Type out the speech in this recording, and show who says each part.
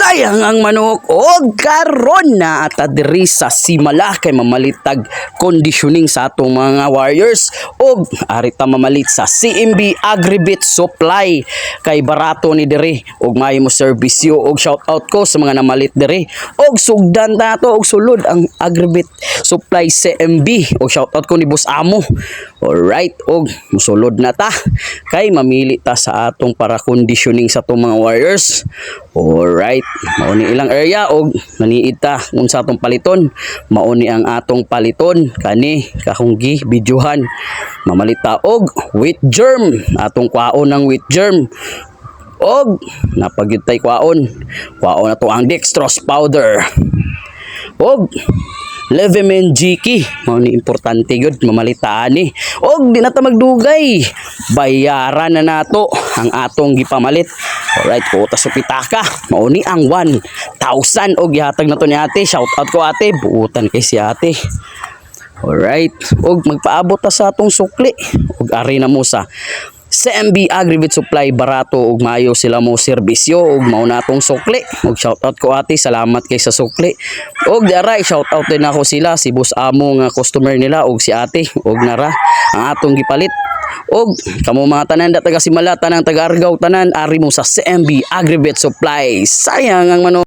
Speaker 1: Sayang ang manok o karon na at diri sa simala kay mamalitag conditioning sa atong mga warriors og ari ta mamalit sa CMB Agribit Supply kay barato ni diri og maayo mo serbisyo og shout out ko sa mga namalit diri og sugdan ta to og sulod ang Agribit Supply CMB og shout out ko ni Boss Amo. Alright, og musulod na ta kay mamili ta sa atong para conditioning sa atong mga warriors. Alright, mauni ilang area og maniid ta unsa atong paliton. Mauni ang atong paliton kani kahunggi videohan. Mamalita og wheat germ, atong kwaon ng wheat germ. Og napagyud tay kwaon na to ang dextrose powder. Og Levemen Jiki, mao ni importante gyud mamalitaan ni. Og di na ta magdugay, bayaran na nato ang atong gipamalit. Alright, kuta sa pitaka, mao ni ang 1,000 og gihatag nato ni ate. Shout out ko ate, buutan kay si ate. Alright, og magpaabot ta sa atong sukli. Og ari na mo sa CMB Agribit Supply, barato ug maayo sila mo serbisyo ug mao natong sukli. Og shoutout ko ate, salamat kay sa sukli. Og dara shoutout din ako sila si Boss Amo nga customer nila og si ate og nara ang atong gipalit. Og kamo mga tanan da taga Simala, tanang taga Argao, tanan ari mo sa CMB Agribit Supply. Sayang ang manok.